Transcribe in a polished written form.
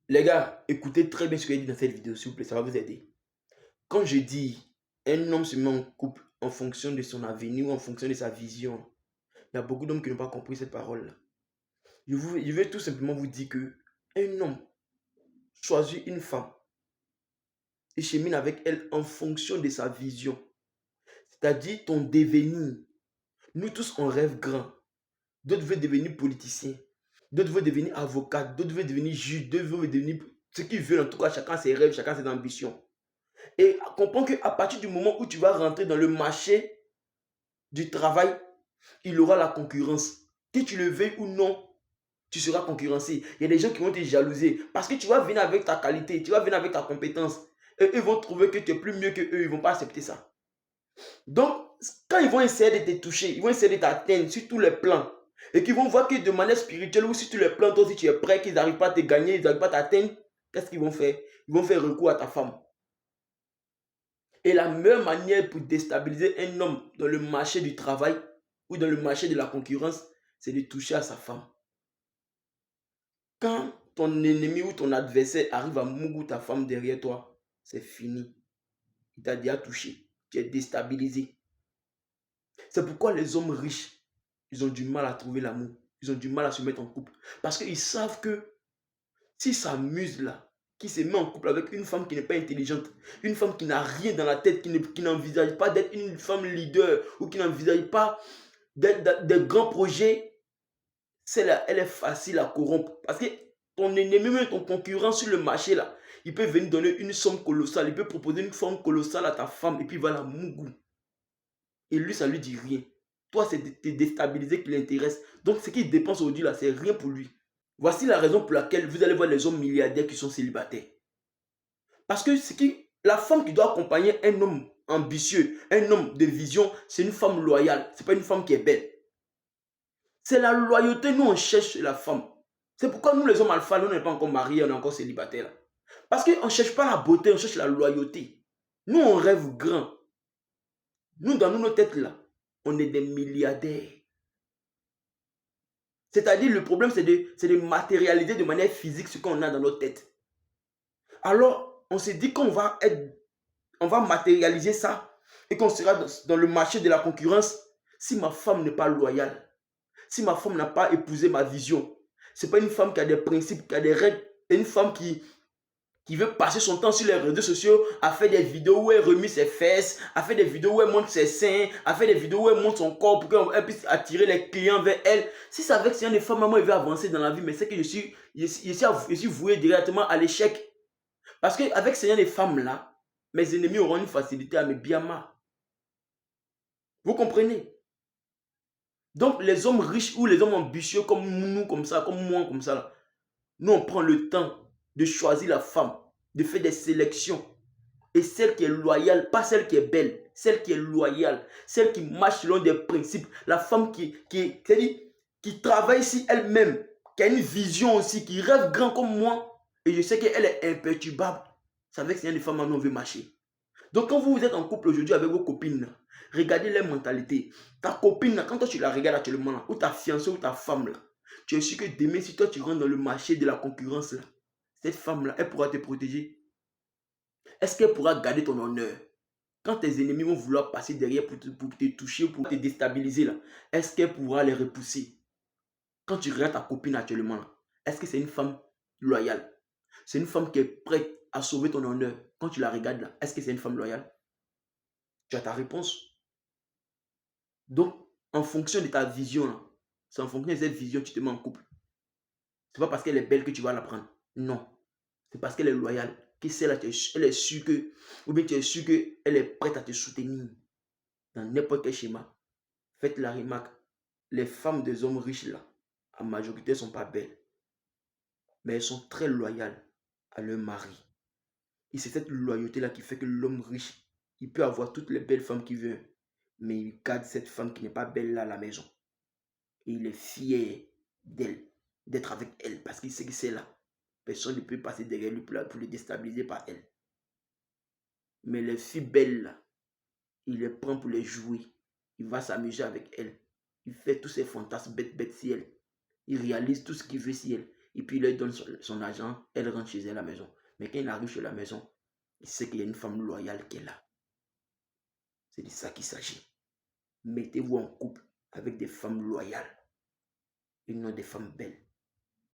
Les gars, écoutez très bien ce que j'ai dit dans cette vidéo, s'il vous plaît, ça va vous aider. Quand je dis un homme se met en couple en fonction de son avenir ou en fonction de sa vision, il y a beaucoup d'hommes qui n'ont pas compris cette parole-là. Je vais tout simplement vous dire que un homme choisit une femme et chemine avec elle en fonction de sa vision, c'est-à-dire ton devenir. Nous tous, on rêve grand. D'autres veulent devenir politiciens, d'autres veulent devenir avocats, d'autres veulent devenir juges, d'autres veulent devenir ce qu'ils veulent. En tout cas, chacun ses rêves, chacun ses ambitions. Et comprends qu'à partir du moment où tu vas rentrer dans le marché du travail, il aura la concurrence. Que tu le veuilles ou non, tu seras concurrencé. Il y a des gens qui vont te jalouser parce que tu vas venir avec ta qualité, tu vas venir avec ta compétence. Et ils vont trouver que tu es plus mieux que eux, ils ne vont pas accepter ça. Donc, quand ils vont essayer de te toucher, ils vont essayer de t'atteindre sur tous les plans, et qu'ils vont voir que de manière spirituelle ou sur tous les plans, toi aussi tu es prêt, qu'ils n'arrivent pas à te gagner, ils n'arrivent pas à t'atteindre, qu'est-ce qu'ils vont faire? Ils vont faire recours à ta femme. Et la meilleure manière pour déstabiliser un homme dans le marché du travail ou dans le marché de la concurrence, c'est de toucher à sa femme. Quand ton ennemi ou ton adversaire arrive à mougou ta femme derrière toi, c'est fini. Il t'a déjà touché. Tu es déstabilisé. C'est pourquoi les hommes riches, ils ont du mal à trouver l'amour. Ils ont du mal à se mettre en couple. Parce qu'ils savent que s'ils s'amusent là, qui se met en couple avec une femme qui n'est pas intelligente, une femme qui n'a rien dans la tête, qui n'envisage pas d'être une femme leader ou qui n'envisage pas des grands projets, celle-là, elle est facile à corrompre. Parce que ton ennemi, même ton concurrent sur le marché là, il peut venir donner une somme colossale, il peut proposer une somme colossale à ta femme et puis il va la mougou. Et lui, ça lui dit rien. Toi, c'est de te déstabiliser qui l'intéresse. Donc, ce qu'il dépense aujourd'hui là, c'est rien pour lui. Voici la raison pour laquelle vous allez voir les hommes milliardaires qui sont célibataires. Parce que la femme qui doit accompagner un homme ambitieux, un homme de vision, c'est une femme loyale. Ce n'est pas une femme qui est belle. C'est la loyauté, nous on cherche la femme. C'est pourquoi nous les hommes alpha, nous on n'est pas encore mariés, on est encore célibataires. Parce qu'on ne cherche pas la beauté, on cherche la loyauté. Nous on rêve grand. Nous dans nos têtes là, on est des milliardaires. C'est-à-dire le problème c'est de matérialiser de manière physique ce qu'on a dans notre tête. Alors on s'est dit qu'on va matérialiser ça et qu'on sera dans le marché de la concurrence si ma femme n'est pas loyale. Si ma femme n'a pas épousé ma vision, ce n'est pas une femme qui a des principes, qui a des règles. C'est une femme qui veut passer son temps sur les réseaux sociaux à faire des vidéos où elle remet ses fesses, à faire des vidéos où elle montre ses seins, à faire des vidéos où elle montre son corps pour qu'elle puisse attirer les clients vers elle. Si c'est avec ce genre de femme, maman, elle veut avancer dans la vie, mais c'est que je suis voué directement à l'échec. Parce qu'avec ce genre de femmes-là, mes ennemis auront une facilité à me biama. Vous comprenez? Donc, les hommes riches ou les hommes ambitieux comme nous, comme ça, comme moi, comme ça, là, nous, on prend le temps de choisir la femme, de faire des sélections. Et celle qui est loyale, pas celle qui est belle, celle qui est loyale, celle qui marche selon des principes, la femme qui travaille si elle-même, qui a une vision aussi, qui rêve grand comme moi, et je sais qu'elle est imperturbable. C'est avec ces femmes on veut marcher. Donc quand vous êtes en couple aujourd'hui avec vos copines, regardez leur mentalité. Ta copine, quand toi tu la regardes actuellement, là, ou ta fiancée ou ta femme, là, tu es sûr que demain, si toi tu rentres dans le marché de la concurrence, là, cette femme-là, elle pourra te protéger. Est-ce qu'elle pourra garder ton honneur? Quand tes ennemis vont vouloir passer derrière pour te toucher, pour te déstabiliser, là, est-ce qu'elle pourra les repousser? Quand tu regardes ta copine actuellement, là, est-ce que c'est une femme loyale? C'est une femme qui est prête à sauver ton honneur. Quand tu la regardes là, est-ce que c'est une femme loyale? Tu as ta réponse. Donc, en fonction de ta vision, là, c'est en fonction de cette vision que tu te mets en couple. C'est pas parce qu'elle est belle que tu vas la prendre. Non. C'est parce qu'elle est loyale. Que celle-là, elle est sûre que, ou bien tu es sûr qu'elle est prête à te soutenir dans n'importe quel schéma. Faites la remarque. Les femmes des hommes riches, là, en majorité, ne sont pas belles. Mais elles sont très loyales à leur mari. Et c'est cette loyauté-là qui fait que l'homme riche, il peut avoir toutes les belles femmes qu'il veut. Mais il garde cette femme qui n'est pas belle là à la maison. Et il est fier d'elle, d'être avec elle, parce qu'il sait que c'est là. Personne ne peut passer derrière lui pour le déstabiliser par elle. Mais les filles belles là, il les prend pour les jouer. Il va s'amuser avec elles. Il fait tous ses fantasmes bêtes si elle. Il réalise tout ce qu'il veut si elle. et puis il leur donne son argent, elle rentre chez elle à la maison. Mais quand il arrive chez la maison, il sait qu'il y a une femme loyale qui est là. C'est de ça qu'il s'agit. Mettez-vous en couple avec des femmes loyales et non des femmes belles.